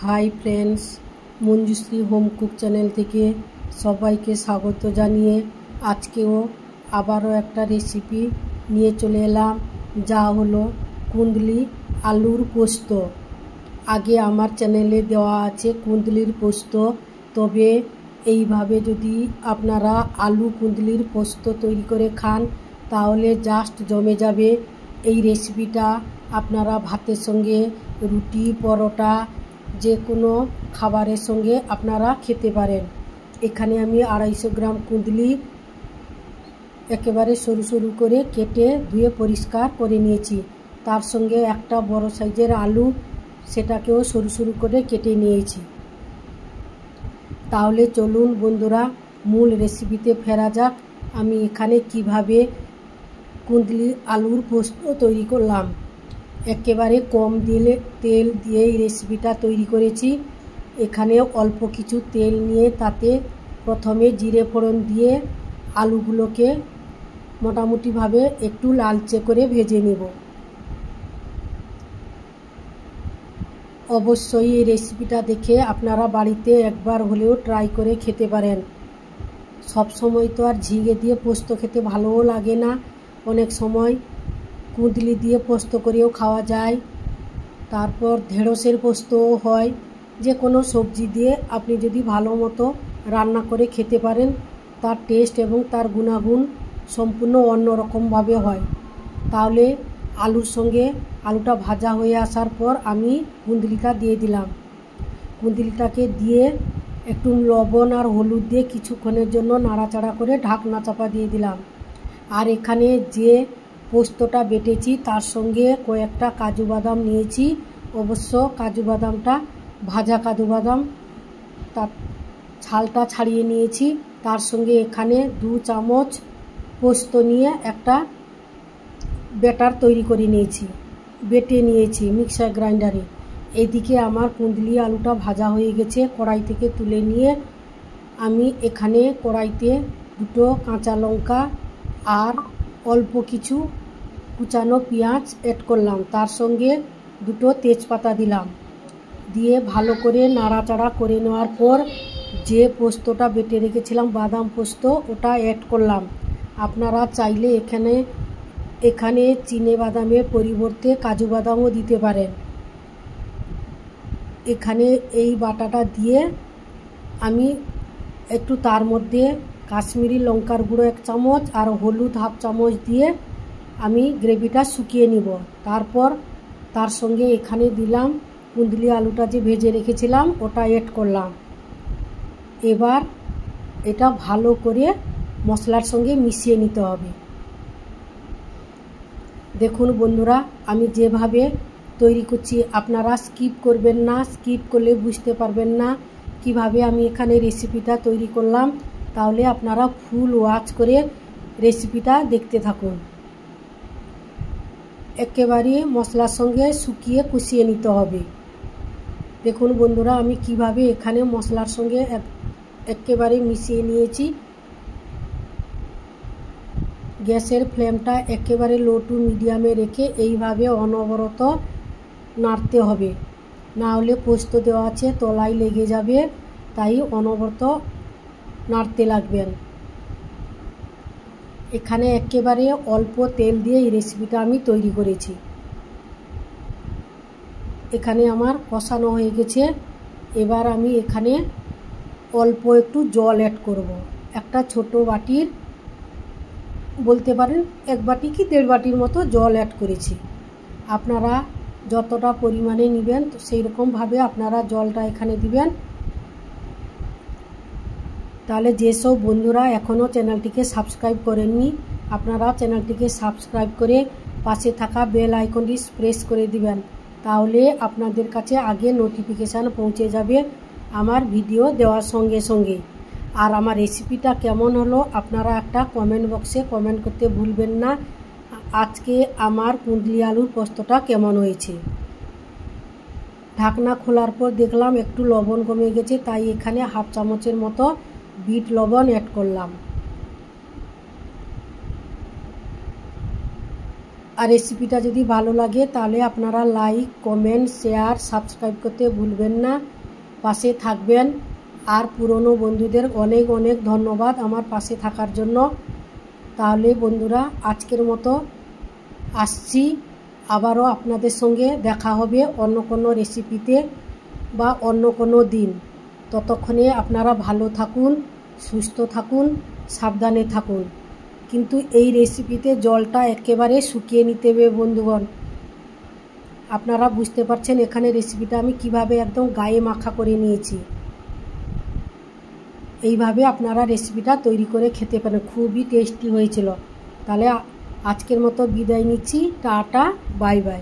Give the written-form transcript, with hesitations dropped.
Hi friends, Manjushree home cook channel থেকে সবাইকে স্বাগত জানিয়ে আজকেও আবারও একটা রেসিপি নিয়ে চলে এলাম, যা হলো কুঁদলি আলুর পোস্ত। আগে আমার চ্যানেলে দেওয়া আছে কুঁদলির পোস্ত, তবে এইভাবে যদি আপনারা আলু কুঁদলির পোস্ত তৈরি করে খান তাহলে জাস্ট জমে যাবে। এই রেসিপিটা আপনারা ভাতের সঙ্গে, রুটি, পরোটা, যে কোনো খাবারের সঙ্গে আপনারা খেতে পারেন। এখানে আমি 250 গ্রাম কুঁদলি একেবারে সরু সরু করে কেটে ধুয়ে পরিষ্কার করে নিয়েছি। তার সঙ্গে একটা বড় সাইজের আলু, সেটাকেও সরু সরু করে কেটে নিয়েছি। তাহলে চলুন বন্ধুরা, মূল রেসিপিতে ফেরা যাক। আমি এখানে কিভাবে কুঁদলি আলুর পোস্ত তৈরি করলাম। একেবারে কম তেল দিয়ে এই রেসিপিটা তৈরি করেছি। এখানে অল্প কিছু তেল নিয়ে তাতে প্রথমে জিরে ফোড়ন দিয়ে আলুগুলোকে মোটামুটিভাবে একটু লালচে করে ভেজে নেব। অবশ্যই এই রেসিপিটা দেখে আপনারা বাড়িতে একবার হলেও ট্রাই করে খেতে পারেন। সব সময় তো আর ঝিঙে দিয়ে পোস্ত খেতে ভালোও লাগে না, অনেক সময় কুঁদলি দিয়ে পোস্ত করেও খাওয়া যায়। তারপর ঢেঁড়সের পোস্তও হয়। যে কোনো সবজি দিয়ে আপনি যদি ভালো মতো রান্না করে খেতে পারেন, তার টেস্ট এবং তার গুণাগুণ সম্পূর্ণ অন্যরকমভাবে হয়। তাহলে আলুর সঙ্গে আলুটা ভাজা হয়ে আসার পর আমি কুঁদলিটা দিয়ে দিলাম। কুঁদলিটাকে দিয়ে একটু লবণ আর হলুদ দিয়ে কিছুক্ষণের জন্য নাড়াচাড়া করে ঢাকনা চাপা দিয়ে দিলাম। আর এখানে যে পোস্তটা বেটেছি তার সঙ্গে কয়েকটা কাজু বাদাম নিয়েছি। অবশ্য কাজু বাদামটা ভাজা কাজু বাদাম, তার ছালটা ছাড়িয়ে নিয়েছি। তার সঙ্গে এখানে 2 চামচ পোস্ত নিয়ে একটা ব্যাটার তৈরি করে নিয়েছি, বেটে নিয়েছি মিক্সার গ্রাইন্ডারে। এদিকে আমার কুঁদলি আলুটা ভাজা হয়ে গেছে। কড়াই থেকে তুলে নিয়ে আমি এখানে কড়াইতে 2 কাঁচা লঙ্কা আর অল্প কিছু কুচানো পেঁয়াজ অ্যাড করলাম। তার সঙ্গে 2 তেজপাতা দিলাম। দিয়ে ভালো করে নাড়াচাড়া করে নেওয়ার পর যে পোস্তটা বেটে রেখেছিলাম বাদাম পোস্ত, ওটা অ্যাড করলাম। আপনারা চাইলে এখানে চিনে বাদামের পরিবর্তে কাজু বাদামও দিতে পারেন। এখানে এই বাটাটা দিয়ে আমি একটু তার মধ্যে কাশ্মীরি লঙ্কার গুঁড়ো 1 চামচ আর হলুদ 1/2 চামচ দিয়ে আমি গ্রেভিটা শুকিয়ে নিব। তারপর তার সঙ্গে এখানে দিলাম কুঁদলি আলুটা যে ভেজে রেখেছিলাম, ওটা অ্যাড করলাম। এবার এটা ভালো করে মশলার সঙ্গে মিশিয়ে নিতে হবে। দেখুন বন্ধুরা, আমি যেভাবে তৈরি করছি আপনারা স্কিপ করবেন না, স্কিপ করলে বুঝতে পারবেন না কিভাবে আমি এখানে রেসিপিটা তৈরি করলাম। তাহলে আপনারা ফুল ওয়াচ করে রেসিপিটা দেখতে থাকুন। একেবারে মশলার সঙ্গে শুকিয়ে কষিয়ে নিতে হবে। দেখুন বন্ধুরা, আমি কিভাবে এখানে মশলার সঙ্গে একেবারে মিশিয়ে নিয়েছি। গ্যাসের ফ্লেমটা একেবারে লো টু মিডিয়ামে রেখে এইভাবে অনবরত নাড়তে হবে, না হলে পোস্ত দেওয়া আছে তলায় লেগে যাবে, তাই অনবরত নাড়তে লাগবেন। এখানে একেবারে অল্প তেল দিয়ে এই রেসিপিটা আমি তৈরি করেছি। এখানে আমার কষানো হয়ে গেছে। এবার আমি এখানে অল্প একটু জল অ্যাড করব। একটা ছোট বাটির, বলতে পারেন 1 বাটি কি 1.5 বাটির মতো জল অ্যাড করেছি। আপনারা যতটা পরিমাণে নেবেন সেই রকমভাবে আপনারা জলটা এখানে দিবেন। তাহলে যেসব বন্ধুরা এখনও চ্যানেলটিকে সাবস্ক্রাইব করেননি, আপনারা চ্যানেলটিকে সাবস্ক্রাইব করে পাশে থাকা বেল আইকনটি প্রেস করে দিবেন। তাহলে আপনাদের কাছে আগে নোটিফিকেশান পৌঁছে যাবে আমার ভিডিও দেওয়ার সঙ্গে সঙ্গে। আর আমার রেসিপিটা কেমন হলো আপনারা একটা কমেন্ট বক্সে কমেন্ট করতে ভুলবেন না। আজকে আমার কুঁদলি আলুর পোস্তটা কেমন হয়েছে। ঢাকনা খোলার পর দেখলাম একটু লবণ কমে গেছে, তাই এখানে 1/2 চামচের মতো বিট লবণ অ্যাড করলাম। আর রেসিপিটা যদি ভালো লাগে তাহলে আপনারা লাইক, কমেন্ট, শেয়ার, সাবস্ক্রাইব করতে ভুলবেন না। পাশে থাকবেন। আর পুরনো বন্ধুদের অনেক অনেক ধন্যবাদ আমার পাশে থাকার জন্য। তাহলে বন্ধুরা আজকের মতো আসছি, আবারও আপনাদের সঙ্গে দেখা হবে অন্য কোনো রেসিপিতে বা অন্য কোনো দিন। ততক্ষণে আপনারা ভালো থাকুন, সুস্থ থাকুন, সাবধানে থাকুন। কিন্তু এই রেসিপিতে জলটা একেবারে শুকিয়ে নিতে হবে বন্ধুগণ। আপনারা বুঝতে পারছেন এখানে রেসিপিটা আমি কিভাবে একদম গায়ে মাখা করে নিয়েছি। এইভাবে আপনারা রেসিপিটা তৈরি করে খেতে পারেন, খুবই টেস্টি হয়েছিল। তাহলে আজকের মতো বিদায় নিচ্ছি, টাটা, বাই বাই।